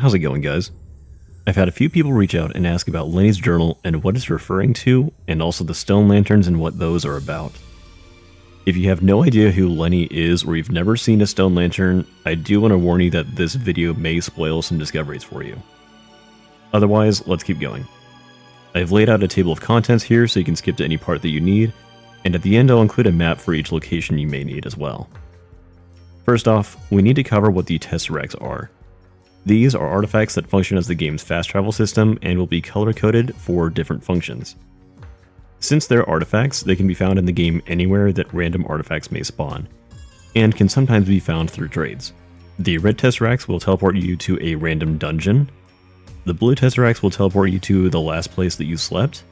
How's it going, guys? I've had a few people reach out and ask about Lenny's journal and what it's referring to, and also the stone lanterns and what those are about. If you have no idea who Lenny is or you've never seen a stone lantern, I do want to warn you that this video may spoil some discoveries for you. Otherwise, let's keep going. I've laid out a table of contents here so you can skip to any part that you need, and at the end I'll include a map for each location you may need as well. First off, we need to cover what the Tesseracts are. These are artifacts that function as the game's fast travel system and will be color-coded for different functions. Since they're artifacts, they can be found in the game anywhere that random artifacts may spawn, and can sometimes be found through trades. The red Tesseracts will teleport you to a random dungeon. The blue Tesseracts will teleport you to the last place that you slept.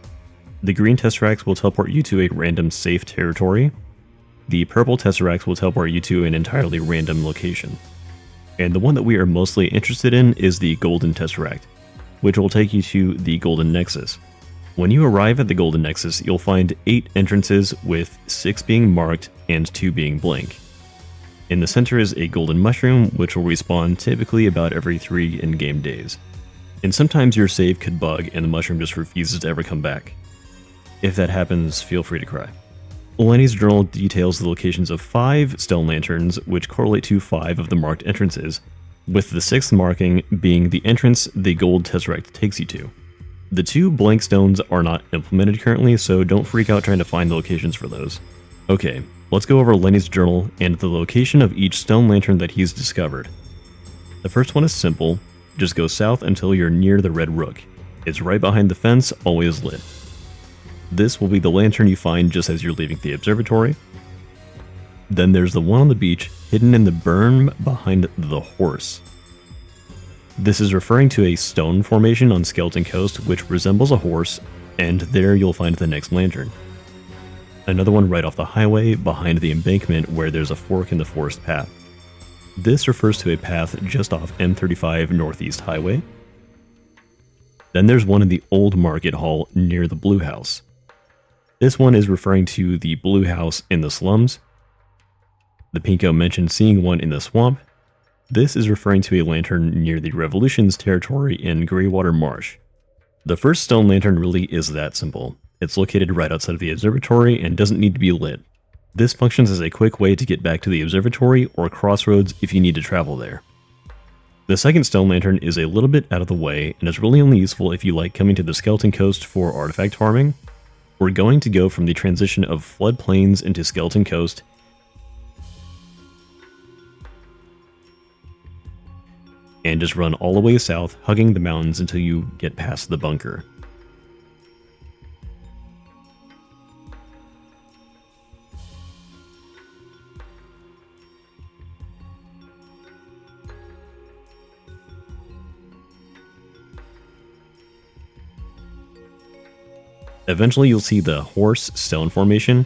The green Tesseracts will teleport you to a random safe territory. The purple Tesseracts will teleport you to an entirely random location. And the one that we are mostly interested in is the golden Tesseract, which will take you to the golden nexus. When you arrive at the golden nexus, you'll find 8 entrances with 6 being marked and 2 being blank. In the center is a golden mushroom, which will respawn typically about every 3 in-game days. And sometimes your save could bug and the mushroom just refuses to ever come back. If that happens, feel free to cry. Lenny's journal details the locations of 5 stone lanterns, which correlate to 5 of the marked entrances, with the 6th marking being the entrance the gold Tesseract takes you to. The 2 blank stones are not implemented currently, so don't freak out trying to find the locations for those. Okay, let's go over Lenny's journal and the location of each stone lantern that he's discovered. The first one is simple, just go south until you're near the red rook. It's right behind the fence, always lit. This will be the lantern you find just as you're leaving the observatory. Then there's the one on the beach, hidden in the berm behind the horse. This is referring to a stone formation on Skeleton Coast which resembles a horse, and there you'll find the next lantern. Another one right off the highway behind the embankment where there's a fork in the forest path. This refers to a path just off M35 North East highway. Then there's one in the old market hall near the blue house. This one is referring to the blue house in the slums. The Pinko mentioned seeing one in the swamp. This is referring to a lantern near the Revolution's territory in Greywater Marsh. The first stone lantern really is that simple. It's located right outside of the observatory and doesn't need to be lit. This functions as a quick way to get back to the observatory or Crossroads if you need to travel there. The second stone lantern is a little bit out of the way and is really only useful if you like coming to the Skeleton Coast for artifact farming. We're going to go from the transition of floodplains into Skeleton Coast and just run all the way south, hugging the mountains until you get past the bunker. Eventually you'll see the horse stone formation.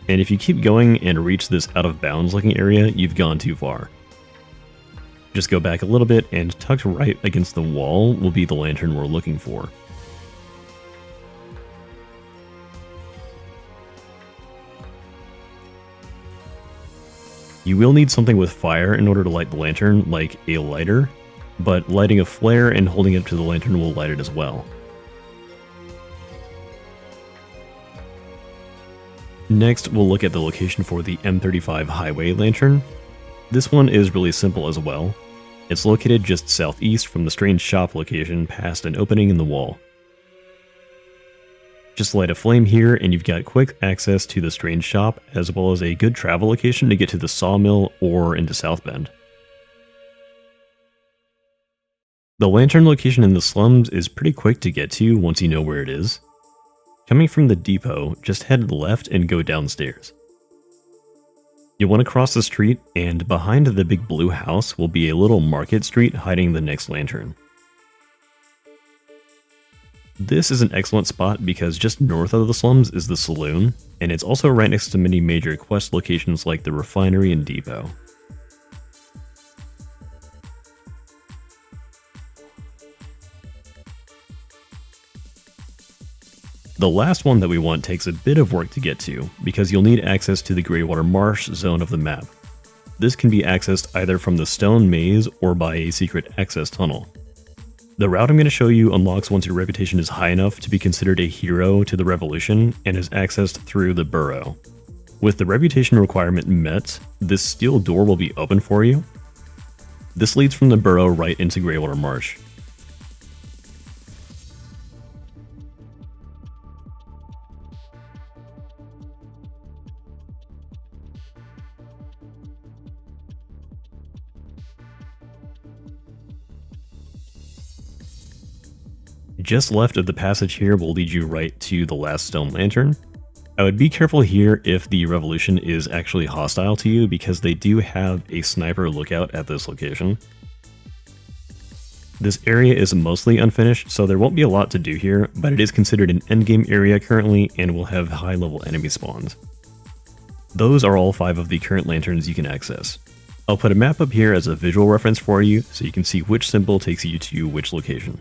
And if you keep going and reach this out of bounds looking area, you've gone too far. Just go back a little bit and tucked right against the wall will be the lantern we're looking for. You will need something with fire in order to light the lantern, like a lighter, but lighting a flare and holding it to the lantern will light it as well. Next, we'll look at the location for the M35 highway lantern. This one is really simple as well. It's located just southeast from the strange shop location past an opening in the wall. Just light a flame here and you've got quick access to the strange shop, as well as a good travel location to get to the sawmill or into South Bend. The lantern location in the slums is pretty quick to get to once you know where it is. Coming from the depot, just head left and go downstairs. You'll want to cross the street, and behind the big blue house will be a little market street hiding the next lantern. This is an excellent spot because just north of the slums is the saloon, and it's also right next to many major quest locations like the refinery and depot. The last one that we want takes a bit of work to get to, because you'll need access to the Greywater Marsh zone of the map. This can be accessed either from the stone maze or by a secret access tunnel. The route I'm going to show you unlocks once your reputation is high enough to be considered a hero to the Revolution and is accessed through the burrow. With the reputation requirement met, this steel door will be open for you. This leads from the burrow right into Greywater Marsh. Just left of the passage here will lead you right to the last stone lantern. I would be careful here if the Revolution is actually hostile to you, because they do have a sniper lookout at this location. This area is mostly unfinished, so there won't be a lot to do here, but it is considered an endgame area currently and will have high level enemy spawns. Those are all 5 of the current lanterns you can access. I'll put a map up here as a visual reference for you so you can see which symbol takes you to which location.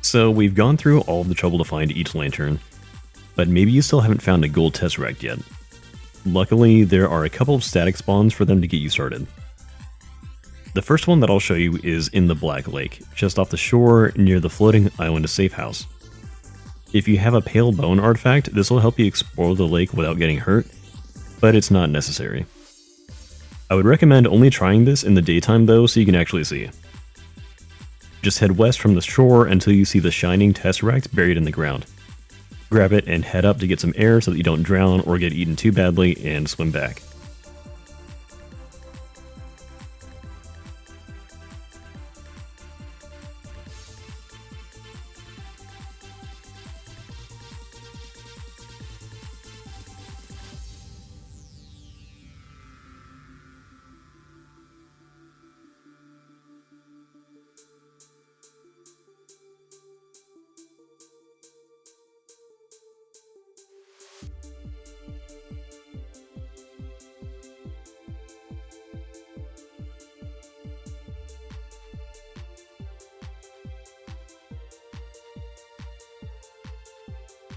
So we've gone through all of the trouble to find each lantern, but maybe you still haven't found a gold Tesseract yet. Luckily, there are a couple of static spawns for them to get you started. The first one that I'll show you is in the Black Lake, just off the shore near the floating island safe house. If you have a pale bone artifact, this will help you explore the lake without getting hurt, but it's not necessary. I would recommend only trying this in the daytime though, so you can actually see. Just head west from the shore until you see the shining Tesseract buried in the ground. Grab it and head up to get some air so that you don't drown or get eaten too badly, and swim back.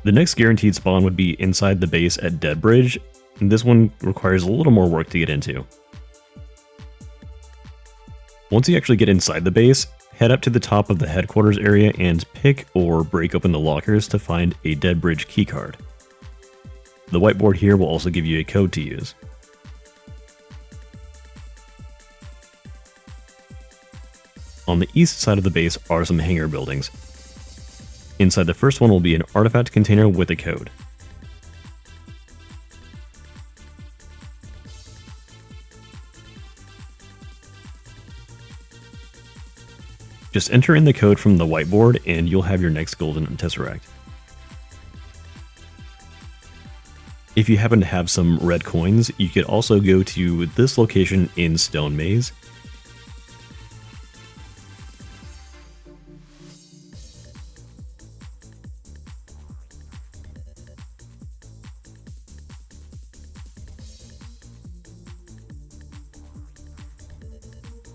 The next guaranteed spawn would be inside the base at Dead Bridge, and this one requires a little more work to get into. Once you actually get inside the base, head up to the top of the headquarters area and pick or break open the lockers to find a Dead Bridge keycard. The whiteboard here will also give you a code to use. On the east side of the base are some hangar buildings. Inside the first one will be an artifact container with a code. Just enter in the code from the whiteboard and you'll have your next golden Tesseract. If you happen to have some red coins, you could also go to this location in Stone Maze.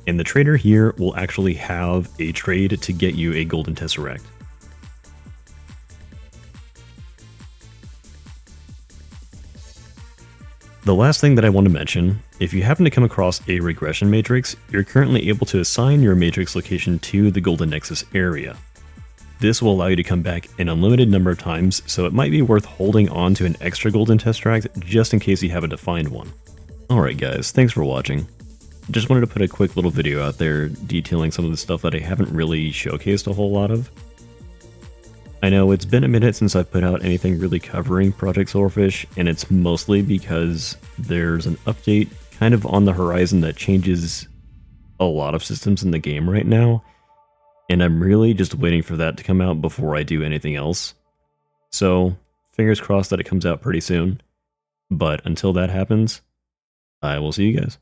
And the trader here will actually have a trade to get you a golden Tesseract. The last thing that I want to mention, if you happen to come across a regression matrix, you're currently able to assign your matrix location to the Golden Nexus area. This will allow you to come back an unlimited number of times, so it might be worth holding on to an extra golden Tesseract just in case you happen to find one. Alright guys, thanks for watching. Just wanted to put a quick little video out there detailing some of the stuff that I haven't really showcased a whole lot of. I know it's been a minute since I've put out anything really covering Project Silverfish, and it's mostly because there's an update kind of on the horizon that changes a lot of systems in the game right now, and I'm really just waiting for that to come out before I do anything else. So, fingers crossed that it comes out pretty soon, but until that happens, I will see you guys.